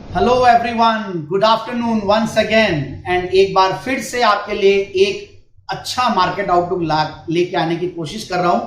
Hello everyone, good afternoon once again. And एक बार फिर से आपके लिए एक अच्छा मार्केट आउटलुक लेके आने की कोशिश कर रहा हूं।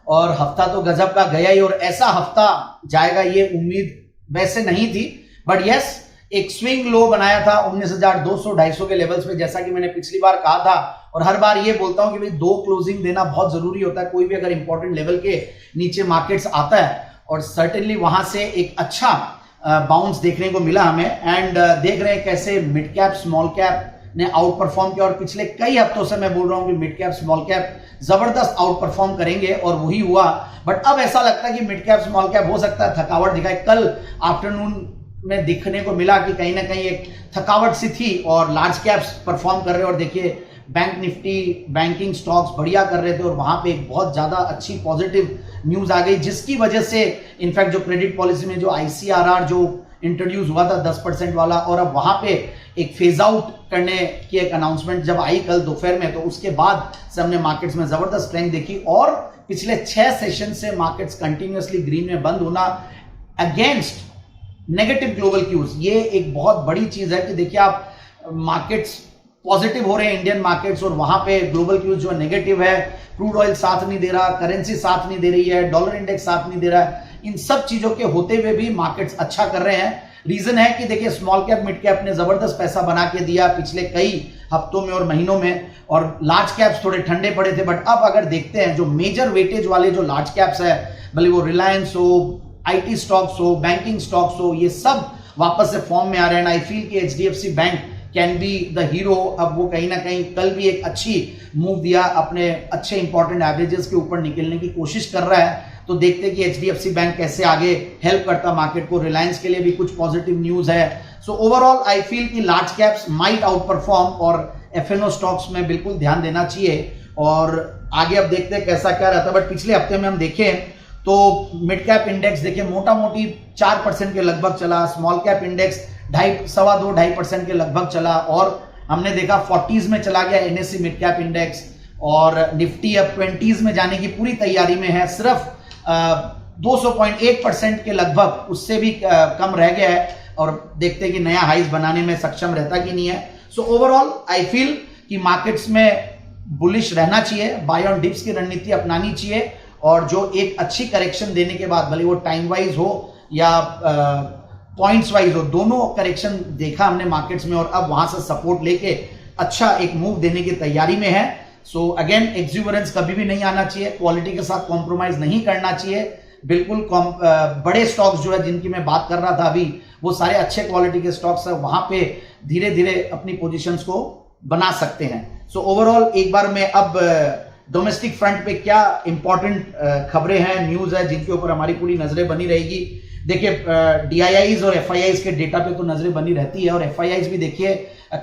और हफ्ता तो गजब का गया ही, और ऐसा हफ्ता जाएगा ये उम्मीद वैसे नहीं थी, बट यस, एक स्विंग लो बनाया था 19,200-250 के लेवल्स पे, जैसा कि मैंने पिछली बार कहा था। और हर बार ये बोलता हूं कि भाई दो क्लोजिंग देना बहुत जरूरी होता है कोई भी अगर इंपॉर्टेंट लेवल के नीचे मार्केट्स आता है, और सर्टेनली वहां से एक अच्छा बाउंस देखने को मिला हमें। एंड देख रहे हैं कैसे मिड कैप स्मॉल कैप ने आउट परफॉर्म किया, और पिछले कई हफ्तों से मैं बोल रहा हूं कि मिड कैप स्मॉल कैप जबरदस्त आउट परफॉर्म करेंगे, और वही हुआ। बट अब ऐसा लगता है कि मिड कैप स्मॉल कैप हो सकता है थकावट दिखाए। कल आफ्टरनून में दिखने को मिला कि कहीं ना कहीं एक थकावट सी थी, और लार्ज कैप्स परफॉर्म कर रहे हैं। और देखिए बैंक निफ्टी, बैंकिंग स्टॉक्स बढ़िया कर रहे थे, और वहां पे एक बहुत ज्यादा अच्छी पॉजिटिव न्यूज आ गई, जिसकी वजह से इनफैक्ट जो क्रेडिट पॉलिसी में जो ICRR जो इंट्रोड्यूस हुआ था 10% वाला, और अब वहां पे एक फेज आउट करने की एक अनाउंसमेंट जब आई कल दोपहर में, तो उसके बाद से हमने मार्केट्स में जबरदस्त स्ट्रेंथ देखी। और पिछले 6 सेशन से मार्केट्स कंटिन्यूअसली ग्रीन में बंद होना अगेंस्ट नेगेटिव ग्लोबल क्यूज, ये एक बहुत बड़ी चीज है कि देखिए आप मार्केट्स पॉजिटिव हो रहे हैं इंडियन मार्केट्स, और वहां पे ग्लोबल क्यूज जो नेगेटिव है, क्रूड ऑयल साथ नहीं दे रहा, करेंसी साथ नहीं दे रही है, डॉलर इंडेक्स साथ नहीं दे रहा है, इन सब चीजों के होते हुए भी मार्केट्स अच्छा कर रहे हैं। रीजन है कि देखिए स्मॉल कैप मिड कैप ने जबरदस्त पैसा बना के दिया पिछले कई हफ्तों में और महीनों में, और लार्ज कैप्स थोड़े ठंडे पड़े थे। बट अब अगर देखते हैं जो मेजर वेटेज वाले जो लार्ज कैप्स है, भले वो रिलायंस हो, IT स्टॉक्स हो, बैंकिंग स्टॉक्स हो, ये सब वापस से फॉर्म में आ रहे हैं। आई फील कि HDFC bank can be the hero. अब वो कहीं ना कहीं कल भी एक अच्छी मूव दिया, अपने अच्छे इंपॉर्टेंट एवरेजेस के ऊपर निकलने की कोशिश कर रहा है। तो देखते हैं कि HDFC बैंक कैसे आगे हेल्प करता मार्केट को। रिलायंस के लिए भी कुछ पॉजिटिव न्यूज है। सो ओवरऑल आई फील कि large caps might out perform, और FNO स्टॉक्स में बिल्कुल ध्यान देना चाहिए। और आगे अब देखते हैं कैसा क्या रहता है। बट पिछले हफ्ते में हम देखें तो मिड कैप इंडेक्स देखिए मोटा मोटी 4% के लगभग चला, स्मॉल कैप इंडेक्स 2.5% के लगभग चला, और हमने देखा 40s में चला गया NSE मिड कैप इंडेक्स, और निफ्टी अब 20s में जाने की पूरी तैयारी में है। सिर्फ 200.1% के लगभग, उससे भी कम रह गया है, और देखते हैं कि नया हाइज बनाने में सक्षम रहता कि नहीं है। सो ओवरऑल आई फील कि मार्केट्स में बुलिश रहना चाहिए, बाय ऑन डिप्स की रणनीति अपनानी चाहिए, और जो एक अच्छी करेक्शन देने के बाद, भले वो टाइम वाइज हो या पॉइंट्स वाइज हो, दोनों करेक्शन देखा हमने मार्केट्स में, और अब वहां से सपोर्ट लेके अच्छा एक मूव देने की तैयारी में है। सो अगेन एक्सुबरेंस कभी भी नहीं आना चाहिए, क्वालिटी के साथ कॉम्प्रोमाइज नहीं करना चाहिए बिल्कुल। बड़े स्टॉक्स जो है जिनकी मैं बात कर रहा था अभी, वो सारे अच्छे क्वालिटी के स्टॉक्स है, वहां पे धीरे धीरे अपनी पोजीशंस को बना सकते हैं। सो ओवरऑल एक बार मैं अब डोमेस्टिक फ्रंट पे क्या इंपॉर्टेंट खबरें हैं, न्यूज है, जिनके ऊपर हमारी पूरी नजरें बनी रहेगी। देखिए DIIs और FIIs के डेटा पे तो नजरें बनी रहती है, और FIIs भी देखिए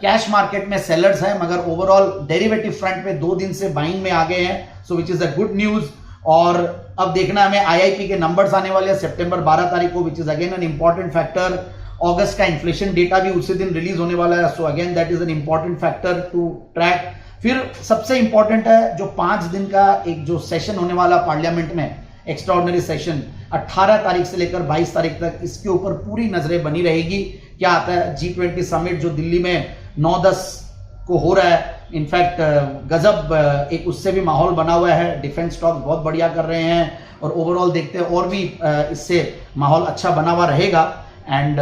कैश मार्केट में सेलर्स हैं, मगर ओवरऑल डेरिवेटिव फ्रंट पे 2 दिन से बाइंग में आ गए हैं, so which is a good news. और अब देखना हमें IIP के नंबर्स आने वाले हैं सितंबर 12 तारीख को, which is again an important factor. अगस्त का इन्फ्लेशन डेटा भी उसी दिन रिलीज होने वाला है, so again that is an important factor to track. फिर सबसे इंपॉर्टेंट है जो 5 दिन का एक जो सेशन होने वाला पार्लियामेंट में, एक्स्ट्राऑर्डिनरी सेशन 18 तारीख से लेकर 22 तारीख तक, इसके ऊपर पूरी नजरें बनी रहेगी। क्या आता है G20 समिट जो दिल्ली में 9-10 को हो रहा है, इनफैक्ट गजब एक उससे भी माहौल बना हुआ है। डिफेंस स्टॉक्स बहुत बढ़िया कर रहे हैं, और ओवरऑल देखते हैं और भी इससे माहौल अच्छा बना हुआ रहेगा। एंड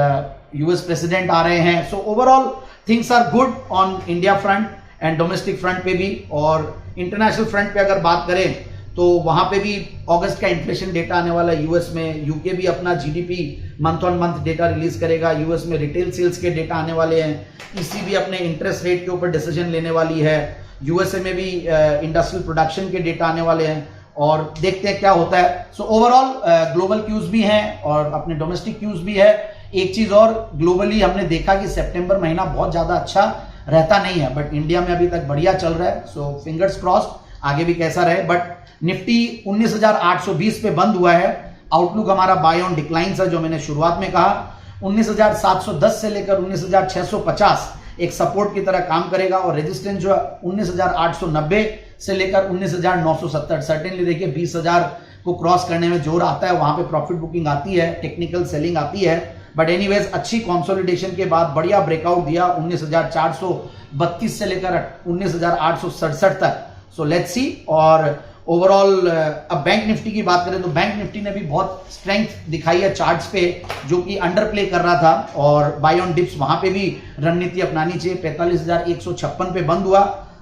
US प्रेसिडेंट आ रहे हैं, so overall things are good on India front and domestic front पे भी। और इंटरनेशनल फ्रंट पे अगर बात करें तो वहां पे भी अगस्त का इन्फ्लेशन डेटा आने वाला है US में। यूके भी अपना GDP month on month data release करेगा। US में रिटेल सेल्स के डेटा आने वाले हैं। ECB अपने इंटरेस्ट रेट के ऊपर डिसीजन लेने वाली है। USA में भी इंडस्ट्रियल प्रोडक्शन के डेटा आने वाले हैं, और देखते हैं क्या होता है। सो ओवरऑल ग्लोबल क्यूज भी हैं और अपने डोमेस्टिक क्यूज भी है। एक चीज और, ग्लोबली हमने देखा कि सितंबर महीना बहुत ज्यादा अच्छा रहता नहीं है, बट इंडिया में अभी तक बढ़िया चल रहा है। सो फिंगर्स क्रॉस्ड आगे भी कैसा रहे। बट निफ्टी 19,820 पे बंद हुआ है। आउटलुक हमारा बाय ऑन डिक्लाइंस है, जो मैंने शुरुआत में कहा। 19,710 से लेकर 19,650 एक सपोर्ट की तरह काम करेगा, और रेजिस्टेंस जो है 19,890 से लेकर 19,970। सर्टेनली देखिए 20,000 को क्रॉस करने में जोर आता है, वहां पे प्रॉफिट बुकिंग आती है, टेक्निकल सेलिंग आती है। बट एनीवेज अच्छी कंसोलिडेशन के बाद बढ़िया ब्रेकआउट दिया 19,432 से लेकर 19,867 तक। सो लेट्स सी। और ओवरऑल अब बैंक निफ्टी की बात करें तो बैंक निफ्टी ने भी बहुत स्ट्रेंथ दिखाई है चार्ट्स पे, जो कि अंडर प्ले कर रहा था, और बाय ऑन डिप्स वहां पे भी रणनीति अपनानी चाहिए। 45,156 पे बंद हुआ।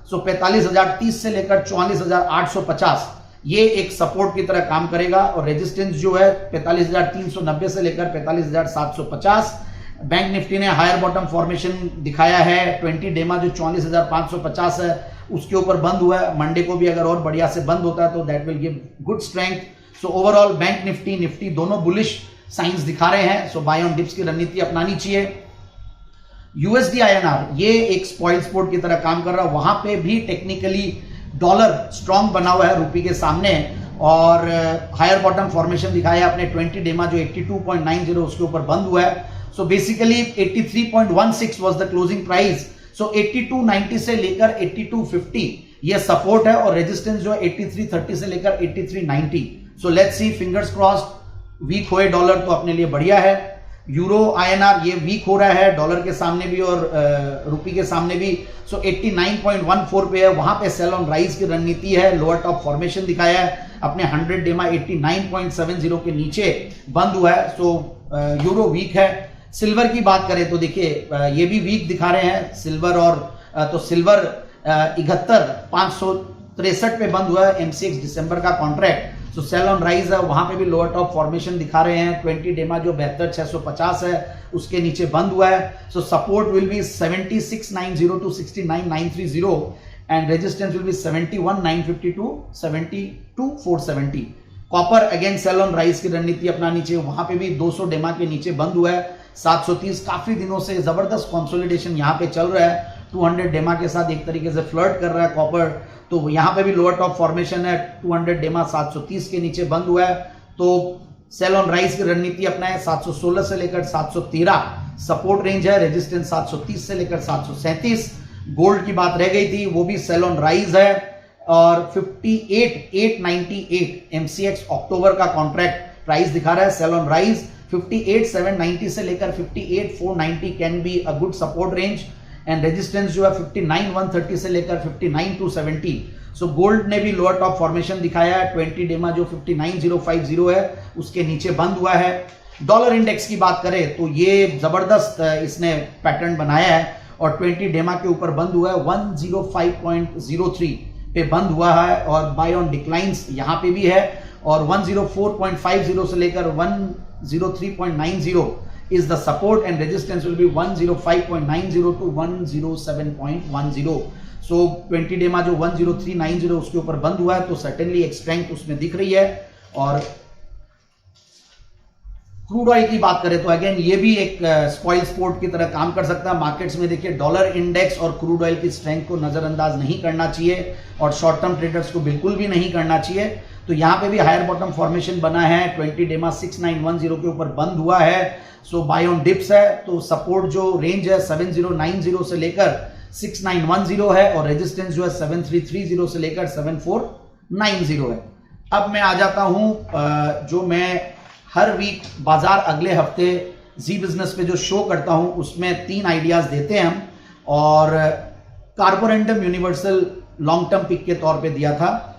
सो 45,030 से लेकर 44,850 ये एक सपोर्ट की तरह काम करेगा, और रेजिस्टेंस जो है 45,390 से लेकर 45,750। बैंक निफ्टी ने हायर बॉटम फॉर्मेशन दिखाया है। 20 डेमा जो 44,550 है उसके ऊपर बंद हुआ है। मंडे को भी अगर और बढ़िया से बंद होता है तो that will give good strength. So overall bank Nifty दोनों बुलिश साइंस दिखा रहे हैं। सो बाय ऑन डिप्स की रणनीति अपनानी चाहिए। यूएसडी आईएनआर ये एक स्पॉइल स्पोर्ट की तरह काम कर रहा है। वहां पे भी टेक्निकली डॉलर स्ट्रांग बना हुआ है रूपी के सामने, और हायर बॉटम फॉर्मेशन दिखाया अपने 20 डेमा जो 82.90 उसके ऊपर बंद हुआ है। So basically 83.16 was the closing price. So 82.90 से लेकर 82.50 ये सपोर्ट है, और रेजिस्टेंस जो है 83.30 से लेकर 83.90। So let's see, fingers crossed. Weak हुए डॉलर तो अपने लिए बढ़िया है। यूरो आईएनआर ये वीक हो रहा है डॉलर के सामने भी और रुपी के सामने भी। सो 89.14 पे है, वहां पे सेल ऑन राइज की रणनीति है। लोअर टॉप फॉर्मेशन दिखाया है अपने 100 डेमा 89.70 के नीचे बंद हुआ है। सो यूरो वीक है। सिल्वर की बात करें तो देखिए ये भी वीक दिखा रहे हैं सिल्वर, और तो सिल्वर 71,563 पे बंद हुआ है एमसीएक्स दिसंबर का contract. So sell on rise है, वहां पे भी लोअर टॉप फॉर्मेशन दिखा रहे हैं। 20 डेमा जो 72,650 है उसके नीचे बंद हुआ है। So support will be 76,902 to 69,930 and resistance will be 71,950 to 72,470। Copper again sell on rise की रणनीति अपनानी चाहिए। वहां पे भी 200 डेमा के नीचे बंद हुआ है। 730 काफी दिनों से जबरदस्त कंसोलिडेशन यहाँ पे चल रहा है। 200 डेमा के साथ एक तरीके से फ्लर्ट कर रहा है कॉपर। तो यहाँ पे भी लोअर टॉप फॉर्मेशन है। 200 डेमा 730 के नीचे बंद हुआ है। तो सेल ऑन राइज की रणनीति अपना है। 716 से लेकर 713 सपोर्ट रेंज है। रेजिस्टेंस 730 से लेकर 737। गोल्ड की बात रह गई थी, वो भी सेल ऑन राइज है, और 58,898 एमसीएक्स अक्टूबर का कॉन्ट्रैक्ट प्राइस दिखा रहा है सेल ऑन राइज। 58,790 से लेकर 58,490 can be a good support range, and resistance जो है 59,130 से लेकर 59,270। सो गोल्ड ने भी लोअर टॉप फॉर्मेशन दिखाया है। 20 डेमा जो 59,050 है उसके नीचे बंद हुआ है। डॉलर इंडेक्स की बात करें तो ये जबरदस्त इसने पैटर्न बनाया है, और 20 डेमा के ऊपर बंद हुआ है। 105.03 पे बंद हुआ है, और बाय ऑन डिक्लाइंस यहाँ पे भी है, और 104.50 से लेकर 103.90 is the support, and resistance will be 105.90 to 107.10. So 20 डेमा जो 103.90 उसके ऊपर बंद हुआ है, तो सर्टेनली एक स्ट्रेंथ उसमें दिख रही है। और क्रूड ऑयल की बात करें तो अगेन ये भी एक स्पॉइल स्पोर्ट की तरह काम कर सकता है मार्केट्स में। देखिए डॉलर इंडेक्स और क्रूड ऑयल की स्ट्रेंथ को नजरअंदाज नहीं करना चाहिए, और शॉर्ट टर्म ट्रेडर्स को बिल्कुल भी नहीं करना चाहिए। तो यहाँ पे भी हायर बॉटम फॉर्मेशन बना है। 20 डेमा 6910 के ऊपर बंद हुआ है। सो बाय ऑन डिप्स है, तो सपोर्ट जो रेंज है 7090 से लेकर 6910 है, और रेजिस्टेंस जो है 7330 से लेकर 7490 है। अब मैं आ जाता हूं जो मैं हर वीक बाजार अगले हफ्ते जी बिजनेस पे जो शो करता हूं उसमें 3 आइडियाज देते हैं हम, और Carborundum Universal long term pick के तौर पे दिया था।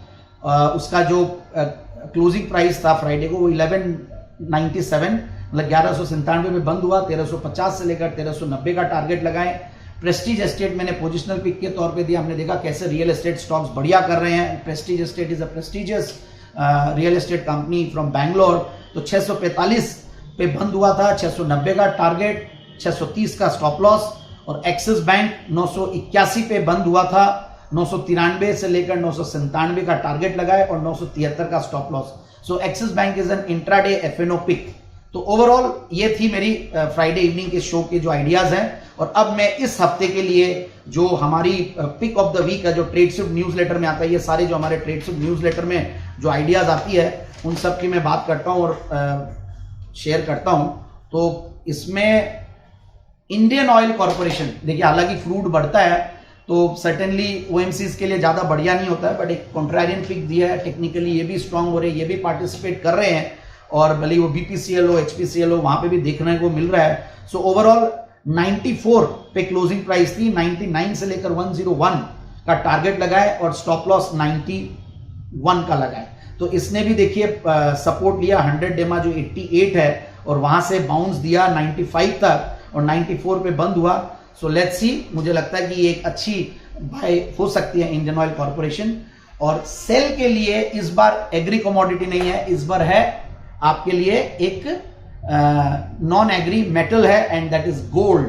उसका जो क्लोजिंग प्राइस था फ्राइडे को वो 1197 मतलब 1197 में बंद हुआ। 1350 से लेकर 1390 का टारगेट लगाए। प्रेस्टीज एस्टेट मैंने पोजिशनल पिक के तौर पे दिया। हमने देखा कैसे रियल एस्टेट स्टॉक्स बढ़िया कर रहे हैं। Prestige estate is a prestigious real estate company from Bangalore. तो 645 पे बंद हुआ था, 690 का टारगेट, 630 का स्टॉप लॉस। और एक्सिस बैंक 981 पे बंद हुआ था, 993 से लेकर 997 का टारगेट लगाए, और 973 का stop loss. So Axis Bank is an intraday FNO pick. तो ओवरऑल ये थी मेरी फ्राइडे इवनिंग के शो के जो आइडियाज हैं। और अब मैं इस हफ्ते के लिए जो हमारी पिक ऑफ द वीक है, जो ट्रेडशिप न्यूज़लेटर में आता है, ये सारे जो हमारे ट्रेडशिप न्यूज़लेटर में जो आइडियाज आती है उन सब की मैं बात करता हूं और शेयर करता हूं। तो इसमें इंडियन ऑयल कॉर्पोरेशन, देखिए हालांकि क्रूड बढ़ता है तो सर्टेनली ओएमसीज के लिए ज़्यादा बढ़िया नहीं होता है, बट एक कॉन्ट्रारियन पिक दिया है। टेक्निकली ये भी स्ट्रांग हो रहे हैं, ये भी पार्टिसिपेट कर रहे हैं, और भले वो बीपीसीएल हो, एचपीसीएल हो, वहां पे भी देखने को मिल रहा है। सो ओवरऑल 94 पे क्लोजिंग प्राइस थी, 99 से लेकर 101 का टारगेट लगाए और स्टॉप लॉस 91 का लगाए। तो इसने भी देखिए सपोर्ट लिया 100 डेमा जो 88 है और वहां से बाउंस दिया 95 तक और 94 पे बंद हुआ। सो लेट्स सी, मुझे लगता है कि ये एक अच्छी बाय हो सकती है इंडियन ऑयल कॉर्पोरेशन। और सेल के लिए इस बार एग्री कमोडिटी नहीं है, इस बार है आपके लिए एक नॉन एग्री मेटल है and that is gold.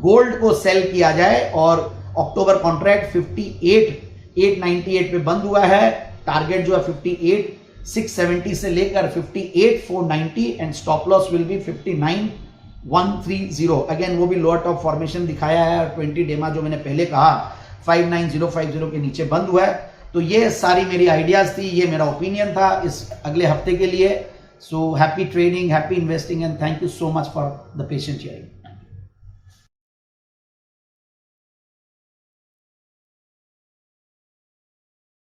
Gold को सेल किया जाए और अक्टूबर कॉन्ट्रैक्ट 58,898 पे बंद हुआ है। टारगेट जो है 58,670 से लेकर 58,490 and stop loss will be 59,130। Again वो भी लोअर टॉप फॉर्मेशन दिखाया है और 20 डेमा जो मैंने पहले कहा 59050 के नीचे बंद हुआ है। तो ये सारी मेरी आइडियाज थी, ये मेरा ओपिनियन था इस अगले हफ्ते के लिए। So happy trading, happy investing and thank you so much for the patient hearing.